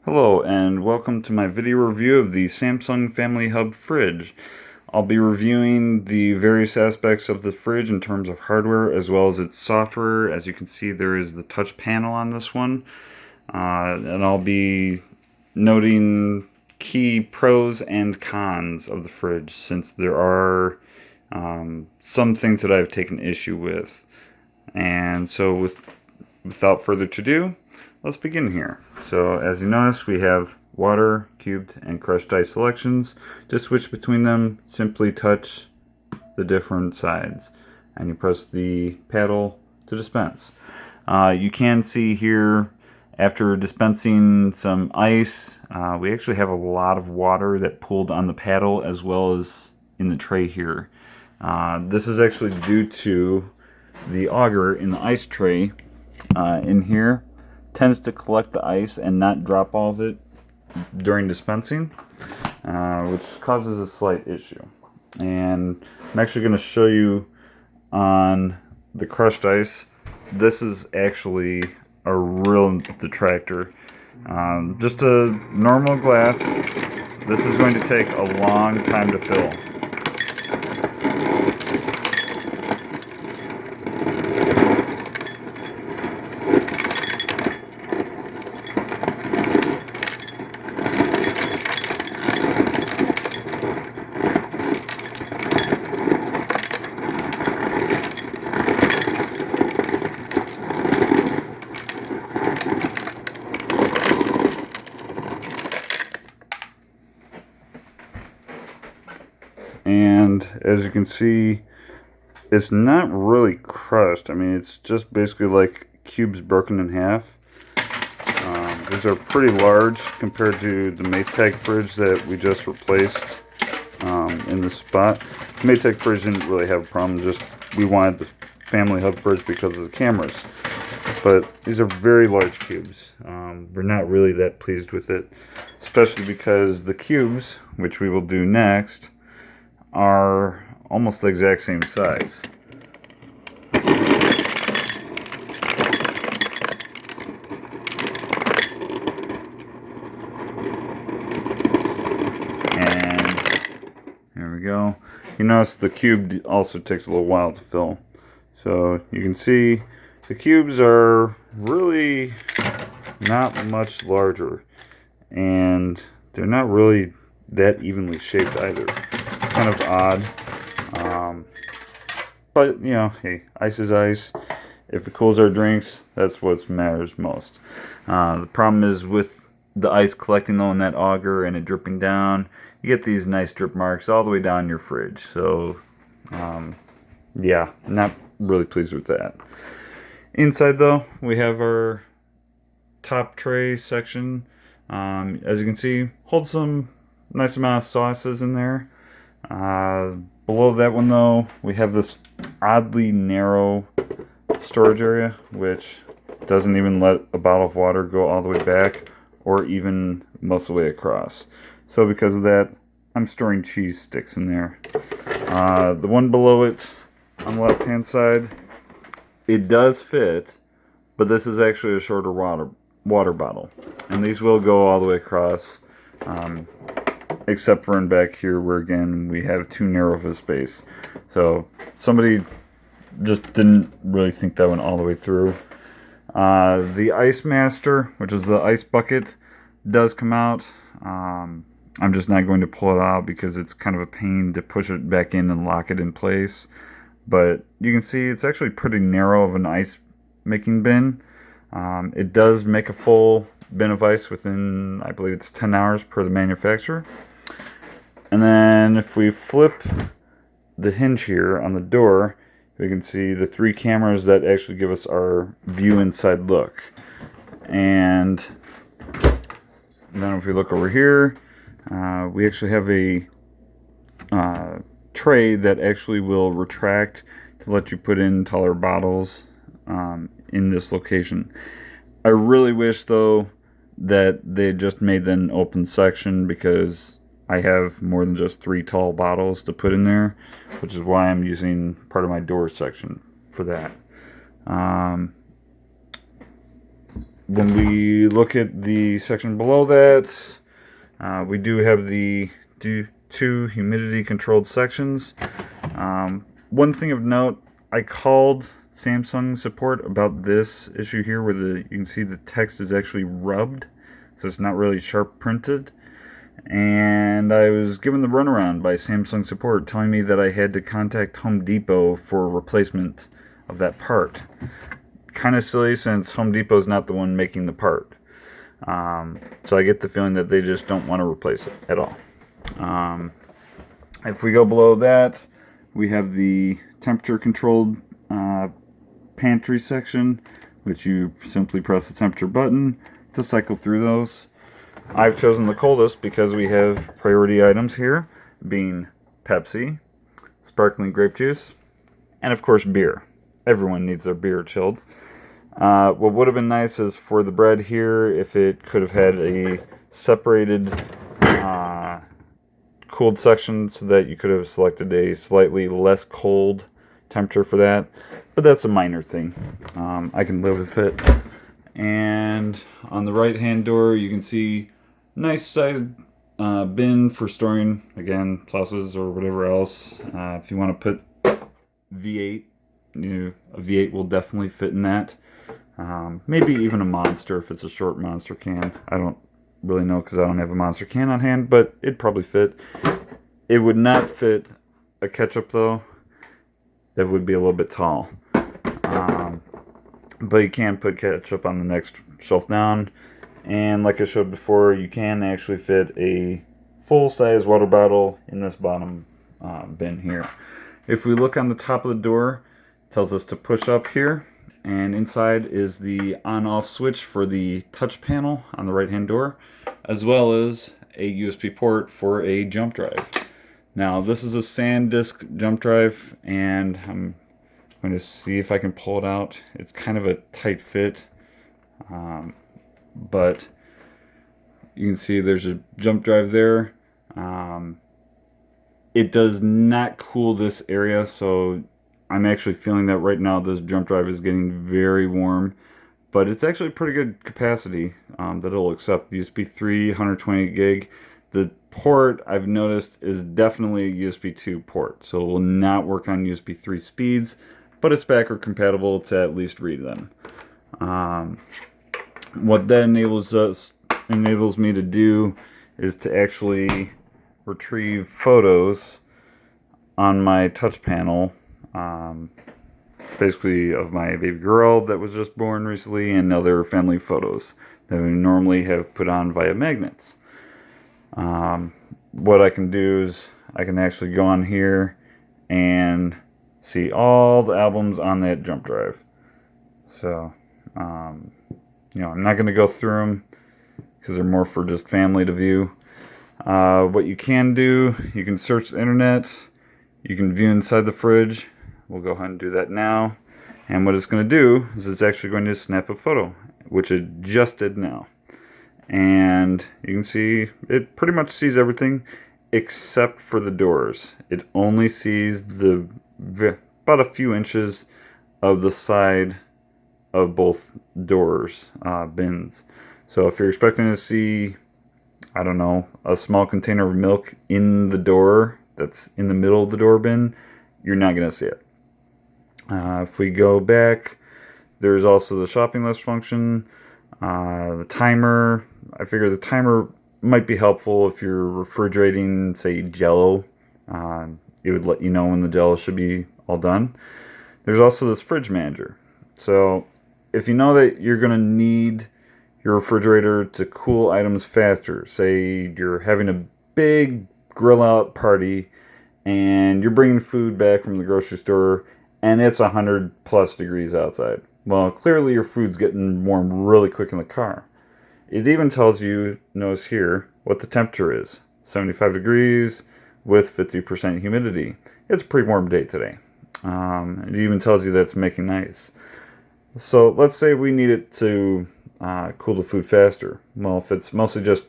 Hello and welcome to my video review of the Samsung Family Hub fridge. I'll be reviewing the various aspects of the fridge in terms of hardware as well as its software. As you can see, there is the touch panel on this one. And I'll be noting key pros and cons of the fridge, since there are some things that I've taken issue with. And so without further ado, let's begin here. So as you notice, we have water, cubed, and crushed ice selections. To switch between them, simply touch the different sides and you press the paddle to dispense. You can see here, after dispensing some ice, we actually have a lot of water that pooled on the paddle as well as in the tray here. This is actually due to the auger in the ice tray in here tends to collect the ice and not drop all of it during dispensing, which causes a slight issue. And I'm actually going to show you on the crushed ice. This is actually a real detractor. Just a normal glass, this is going to take a long time to fill. And as you can see, it's not really crushed. I mean, it's just basically like cubes broken in half. These are pretty large compared to the Maytag fridge that we just replaced in this spot. The Maytag fridge didn't really have a problem, just we wanted the Family Hub fridge because of the cameras. But these are very large cubes. We're not really that pleased with it, especially because the cubes, which we will do next, are almost the exact same size. And there we go. You notice the cube also takes a little while to fill. So you can see the cubes are really not much larger, and they're not really that evenly shaped either. Kind of odd, but you know, hey, ice is ice. If it cools our drinks, that's what matters most. The problem is with the ice collecting though in that auger and it dripping down, you get these nice drip marks all the way down your fridge. So yeah, not really pleased with that. Inside though, we have our top tray section. As you can see, holds some nice amount of sauces in there. Below that one though, we have this oddly narrow storage area, which doesn't even let a bottle of water go all the way back or even most of the way across. So because of that, I'm storing cheese sticks in there. The one below it on the left hand side, it does fit, but this is actually a shorter water bottle, and these will go all the way across, except for in back here where again we have too narrow of a space. So somebody just didn't really think that went all the way through. The Ice Master, which is the ice bucket, does come out. I'm just not going to pull it out because it's kind of a pain to push it back in and lock it in place. But you can see it's actually pretty narrow of an ice making bin. It does make a full bin of ice within, I believe it's 10 hours per the manufacturer. And then if we flip the hinge here on the door, we can see the 3 cameras that actually give us our view inside look. And then if we look over here, we actually have a tray that actually will retract to let you put in taller bottles in this location. I really wish though that they just made an open section, because I have more than just 3 tall bottles to put in there, which is why I'm using part of my door section for that. when we look at the section below that, we do have the two humidity controlled sections. One thing of note, I called Samsung support about this issue here where you can see the text is actually rubbed, so it's not really sharp printed. And I was given the runaround by Samsung support telling me that I had to contact Home Depot for a replacement of that part. Kind of silly since Home Depot is not the one making the part. So I get the feeling that they just don't want to replace it at all. If we go below that, we have the temperature controlled pantry section, which you simply press the temperature button to cycle through those. I've chosen the coldest because we have priority items here, being Pepsi, sparkling grape juice, and of course beer. Everyone needs their beer chilled. What would have been nice is for the bread here, if it could have had a separated cooled section so that you could have selected a slightly less cold temperature for that. But that's a minor thing. I can live with it. And on the right hand door, you can see nice sized bin for storing, again, sauces or whatever else. If you want to put V8, a V8 will definitely fit in that. Maybe even a Monster if it's a short Monster can. I don't really know because I don't have a Monster can on hand, but it'd probably fit. It would not fit a ketchup though. That would be a little bit tall. But you can put ketchup on the next shelf down. And like I showed before, you can actually fit a full-size water bottle in this bottom bin here. If we look on the top of the door, it tells us to push up here. And inside is the on-off switch for the touch panel on the right-hand door, as well as a USB port for a jump drive. Now, this is a SanDisk jump drive, and I'm going to see if I can pull it out. It's kind of a tight fit, but you can see there's a jump drive there. It does not cool this area, so I'm actually feeling that right now this jump drive is getting very warm, but it's actually pretty good capacity that it'll accept USB 3, 120 gig. The port I've noticed is definitely a USB 2 port, so it will not work on USB 3 speeds, but it's backward compatible to at least read them. What that enables me to do is to actually retrieve photos on my touch panel, basically of my baby girl that was just born recently and other family photos that we normally have put on via magnets. What I can do is I can actually go on here and see all the albums on that jump drive. So, I'm not going to go through them because they're more for just family to view. What you can do, you can search the internet. You can view inside the fridge. We'll go ahead and do that now. And what it's going to do is it's actually going to snap a photo, which it just did now. And you can see it pretty much sees everything except for the doors. It only sees about a few inches of the side of both doors, bins. So if you're expecting to see, I don't know, a small container of milk in the door that's in the middle of the door bin, you're not going to see it. If we go back, there's also the shopping list function, the timer. I figure the timer might be helpful if you're refrigerating, say, Jell-O. It would let you know when the Jell-O should be all done. There's also this fridge manager. So if you know that you're going to need your refrigerator to cool items faster, say you're having a big grill out party and you're bringing food back from the grocery store and it's 100+ degrees outside. Well, clearly your food's getting warm really quick in the car. It even tells you, notice here, what the temperature is. 75 degrees with 50% humidity. It's a pretty warm day today. It even tells you that it's making ice. So let's say we need it to cool the food faster. Well, if it's mostly just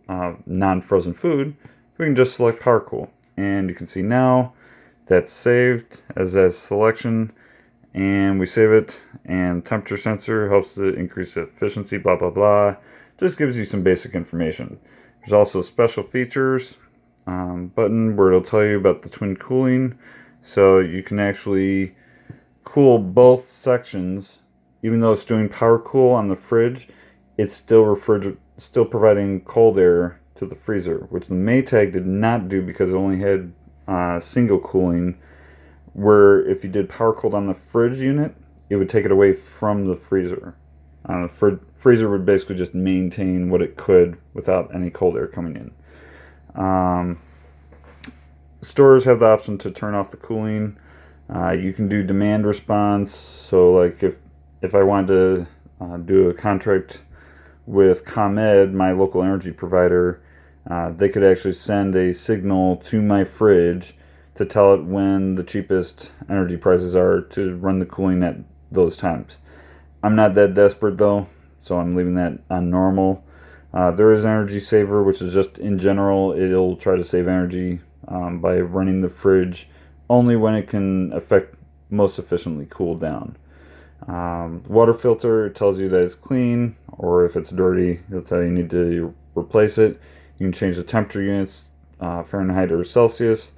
non-frozen food, we can just select Power Cool. And you can see now that's saved as a selection. and we save it. And temperature sensor helps to increase efficiency, blah blah blah. Just gives you some basic information. There's also special features button where it'll tell you about the twin cooling, so you can actually cool both sections. Even though it's doing power cool on the fridge, it's still providing cold air to the freezer, which the Maytag did not do because it only had single cooling, where if you did power cold on the fridge unit, it would take it away from the freezer. The freezer would basically just maintain what it could without any cold air coming in. Stores have the option to turn off the cooling. You can do demand response. So like if I wanted to do a contract with ComEd, my local energy provider, they could actually send a signal to my fridge to tell it when the cheapest energy prices are to run the cooling at those times. I'm not that desperate though, so I'm leaving that on normal. There is Energy Saver, which is just in general, it'll try to save energy by running the fridge only when it can most efficiently cool down. Water filter tells you that it's clean, or if it's dirty, it'll tell you need to replace it. You can change the temperature units, Fahrenheit or Celsius.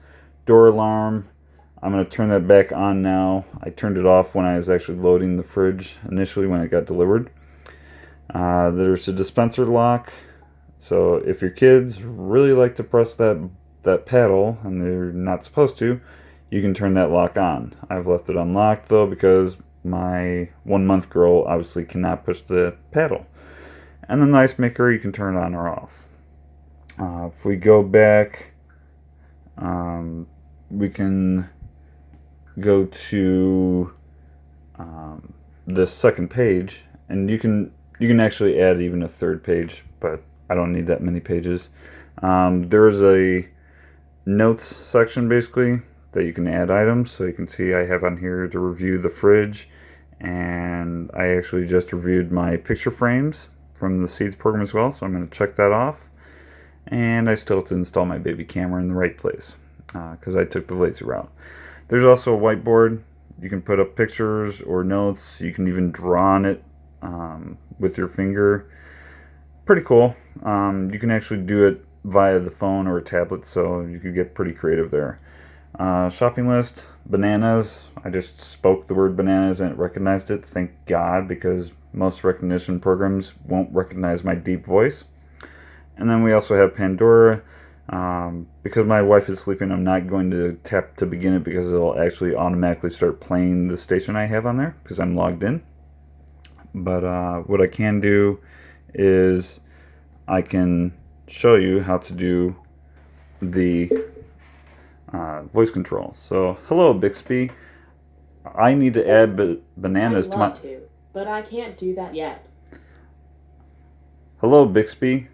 Door alarm, I'm going to turn that back on now. I turned it off when I was actually loading the fridge initially when it got delivered. There's a dispenser lock. So if your kids really like to press that paddle and they're not supposed to, you can turn that lock on. I've left it unlocked though because my 1-month girl obviously cannot push the paddle. And then the ice maker, you can turn it on or off. If we go back, we can go to this second page, and you can actually add even a third page, but I don't need that many pages. There's a notes section basically that you can add items. So you can see I have on here to review the fridge, and I actually just reviewed my picture frames from the Seeds program as well, so I'm going to check that off. And I still have to install my baby camera in the right place because I took the lazy route. There's also a whiteboard. You can put up pictures or notes. You can even draw on it with your finger. Pretty cool. You can actually do it via the phone or a tablet, so you could get pretty creative there. Shopping list, bananas. I just spoke the word bananas and it recognized it. Thank God, because most recognition programs won't recognize my deep voice. And then we also have Pandora. Because my wife is sleeping, I'm not going to tap to begin it because it'll actually automatically start playing the station I have on there because I'm logged in. But what I can do is I can show you how to do the voice control. So, hello Bixby. I need to add bananas to my... but I can't do that yet. Hello Bixby.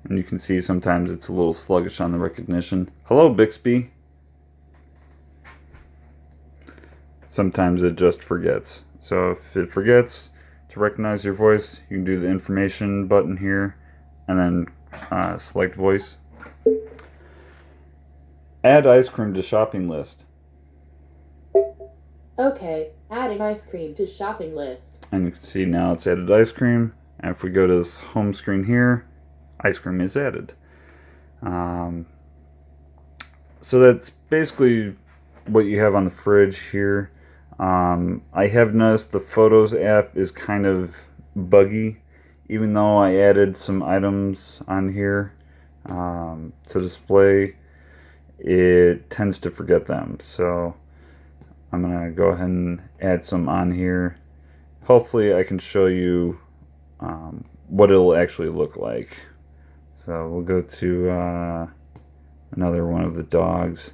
And you can see sometimes it's a little sluggish on the recognition. Hello, Bixby. Sometimes it just forgets. So if it forgets to recognize your voice, you can do the information button here and then select voice. Add ice cream to shopping list. Okay, adding ice cream to shopping list. And you can see now it's added ice cream. And if we go to this home screen here, ice cream is added. So that's basically what you have on the fridge here. I have noticed the Photos app is kind of buggy, even though I added some items on here to display. It tends to forget them, so I'm gonna go ahead and add some on here. Hopefully I can show you what it'll actually look like. So we'll go to another one of the dogs.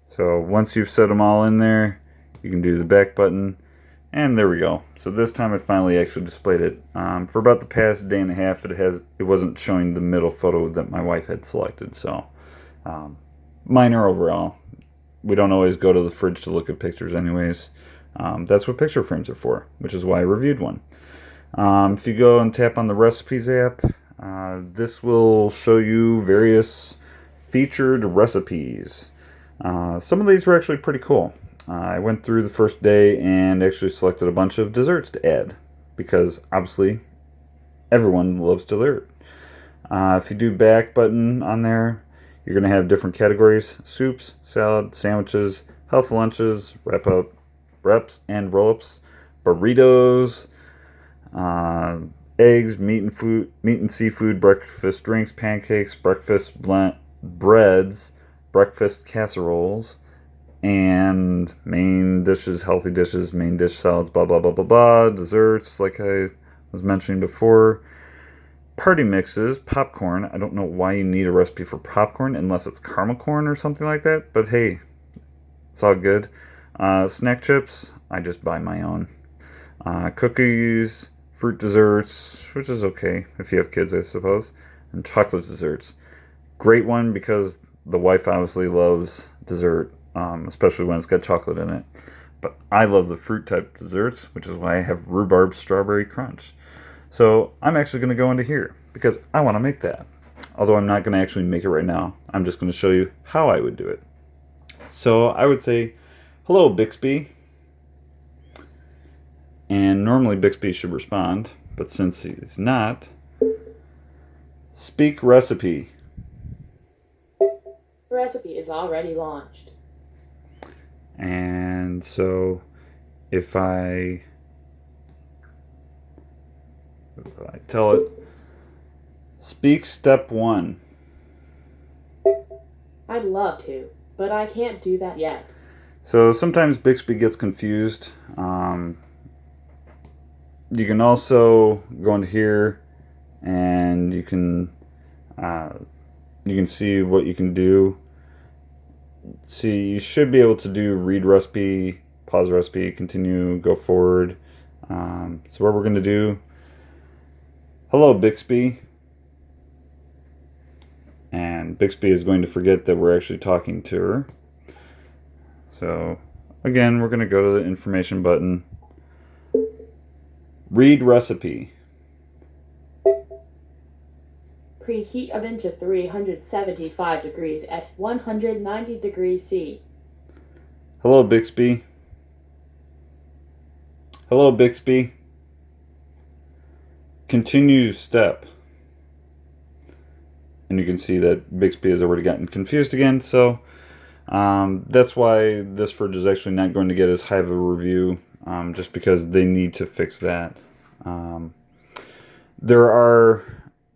So once you've set them all in there, you can do the back button, and there we go. So this time it finally actually displayed it. For about the past day and a half, it wasn't showing the middle photo that my wife had selected. So minor overall. We don't always go to the fridge to look at pictures anyways. That's what picture frames are for, which is why I reviewed one. If you go and tap on the Recipes app, this will show you various featured recipes. Some of these were actually pretty cool. I went through the first day and actually selected a bunch of desserts to add because obviously everyone loves dessert. If you do back button on there, you're going to have different categories: soups, salad, sandwiches, health lunches, wrap up, reps and roll ups, burritos, uh, eggs, meat and seafood, breakfast drinks, pancakes, breakfast breads, breakfast casseroles, and main dishes, healthy dishes, main dish salads, blah blah blah blah blah, desserts, like I was mentioning before, party mixes, popcorn. I don't know why you need a recipe for popcorn unless it's caramel corn or something like that, but hey, it's all good. Snack chips, I just buy my own. Cookies, fruit desserts, which is okay if you have kids, I suppose, and chocolate desserts. Great one because the wife obviously loves dessert, especially when it's got chocolate in it. But I love the fruit type desserts, which is why I have rhubarb strawberry crunch. So I'm actually going to go into here because I want to make that. Although I'm not going to actually make it right now. I'm just going to show you how I would do it. So I would say, hello Bixby. And normally Bixby should respond, but since he's not, speak recipe. Recipe is already launched. And so if I tell it, speak step 1. I'd love to, but I can't do that yet. So sometimes Bixby gets confused. You can also go into here and you can see what you can do. See, you should be able to do read recipe, pause recipe, continue, go forward. So what we're going to do, hello Bixby. And Bixby is going to forget that we're actually talking to her. So again, we're going to go to the information button. Read recipe. Preheat oven to 375 degrees F 190 degrees C. Hello Bixby. Hello Bixby. Continue step. And you can see that Bixby has already gotten confused again, so that's why this fridge is actually not going to get as high of a review, just because they need to fix that. There are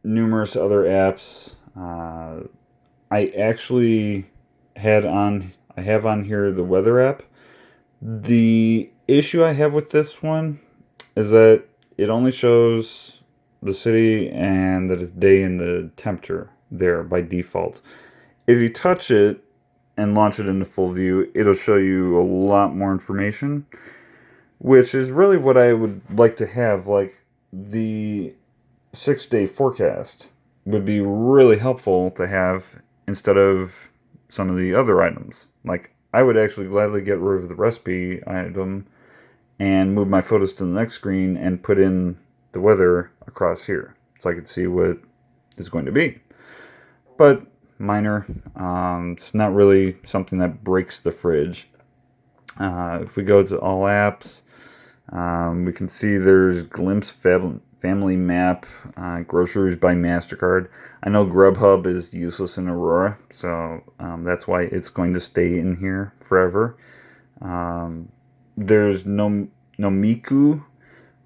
numerous other apps. I actually have on here the weather app. The issue I have with this one is that it only shows the city and that it's day and the temperature there by default. If you touch it and launch it into full view, it'll show you a lot more information, which is really what I would like to have. Like the 6-day forecast would be really helpful to have instead of some of the other items. Like I would actually gladly get rid of the recipe item and move my photos to the next screen and put in the weather across here so I could see what it's going to be. But minor. It's not really something that breaks the fridge. If we go to all apps, we can see there's Glimpse Family Map, groceries by MasterCard. I know Grubhub is useless in Aurora, so that's why it's going to stay in here forever. There's Nomiku,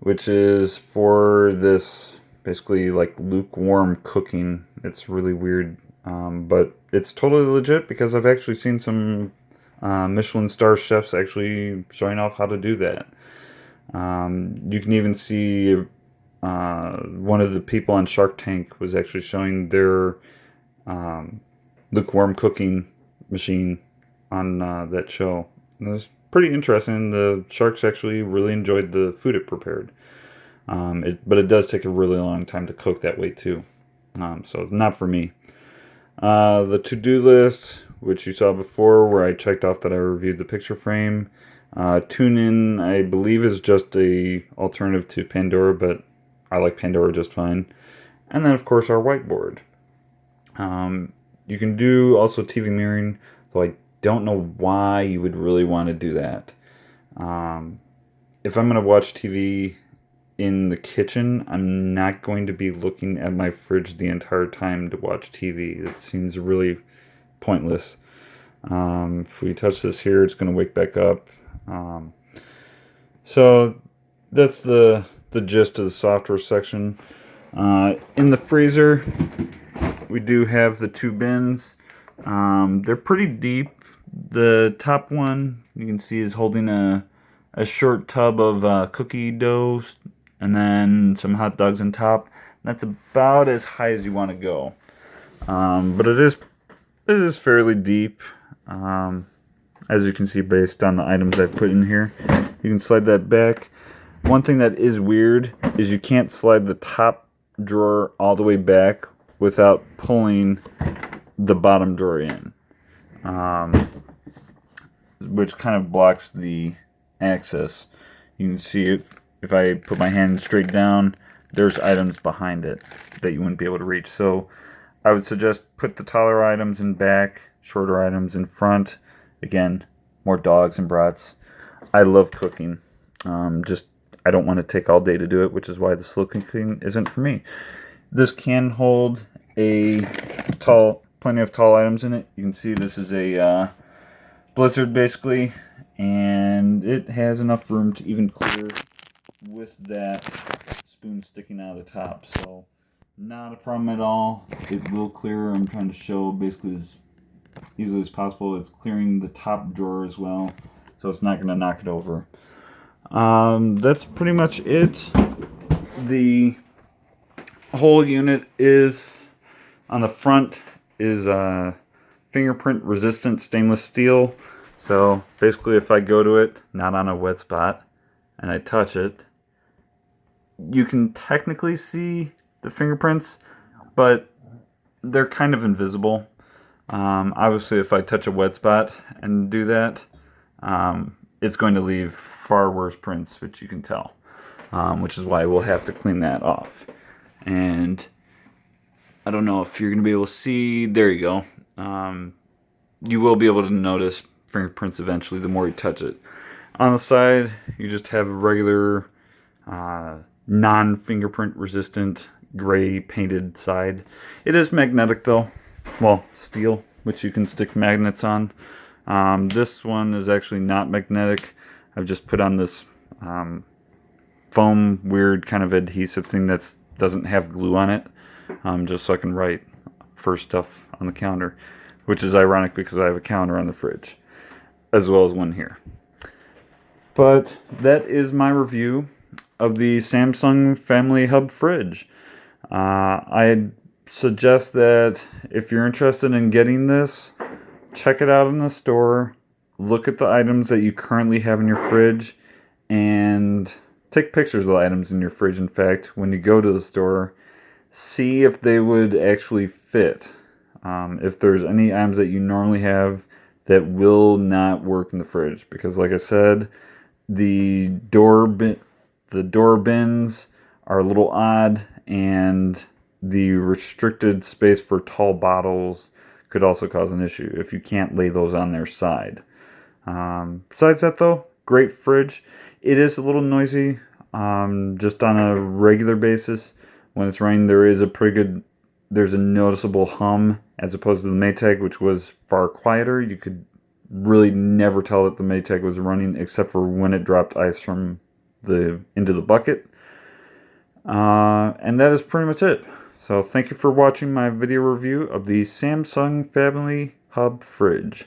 which is for this basically like lukewarm cooking. It's really weird, but it's totally legit because I've actually seen some Michelin star chefs actually showing off how to do that. You can even see one of the people on Shark Tank was actually showing their lukewarm cooking machine on that show. And it was pretty interesting. The sharks actually really enjoyed the food it prepared. But it does take a really long time to cook that way too. So it's not for me. The to-do list, which you saw before, where I checked off that I reviewed the picture frame. TuneIn, I believe, is just a alternative to Pandora, but I like Pandora just fine. And then, of course, our whiteboard. You can do also TV mirroring, though I don't know why you would really want to do that. If I'm going to watch TV in the kitchen, I'm not going to be looking at my fridge the entire time to watch TV. It seems really pointless. If we touch this here, it's going to wake back up. So that's the gist of the software section. In the freezer, we do have the two bins. They're pretty deep. The top one you can see is holding a short tub of cookie dough and then some hot dogs on top. That's about as high as you want to go. But it is fairly deep. As you can see based on the items I've put in here. You can slide that back. One thing that is weird is you can't slide the top drawer all the way back without pulling the bottom drawer in, which kind of blocks the access. You can see if I put my hand straight down, there's items behind it that you wouldn't be able to reach. So I would suggest put the taller items in back, shorter items in front. Again, more dogs and brats. I love cooking. I don't want to take all day to do it, which is why the slow cooking isn't for me. This can hold plenty of tall items in it. You can see this is a blizzard basically, and it has enough room to even clear with that spoon sticking out of the top. So not a problem at all. It will clear. I'm trying to show basically as easily as possible. It's clearing the top drawer as well, so it's not going to knock it over. That's pretty much it. The whole unit is on the front is fingerprint resistant stainless steel. So basically if I go to it, not on a wet spot, and I touch it, you can technically see the fingerprints, but they're kind of invisible. Obviously if I touch a wet spot and do that, it's going to leave far worse prints, which you can tell, which is why we'll have to clean that off. And I don't know if you're going to be able to see, there you go. You will be able to notice fingerprints eventually the more you touch it. On the side, you just have a regular non-fingerprint resistant gray painted side. It is magnetic though. Well, steel, which you can stick magnets on. This one is actually not magnetic. I've just put on this foam weird kind of adhesive thing that doesn't have glue on it, just so I can write first stuff on the counter, which is ironic because I have a counter on the fridge as well as one here. But that is my review of the Samsung Family Hub fridge. I'd suggest that if you're interested in getting this, check it out in the store, look at the items that you currently have in your fridge, and take pictures of the items in your fridge. In fact, when you go to the store, see if they would actually fit. If there's any items that you normally have that will not work in the fridge. Because like I said, the door bins are a little odd, and the restricted space for tall bottles could also cause an issue if you can't lay those on their side. Besides that though, great fridge. It is a little noisy, just on a regular basis. When it's running, there's a noticeable hum as opposed to the Maytag, which was far quieter. You could really never tell that the Maytag was running except for when it dropped ice from into the bucket. And that is pretty much it. So thank you for watching my video review of the Samsung Family Hub fridge.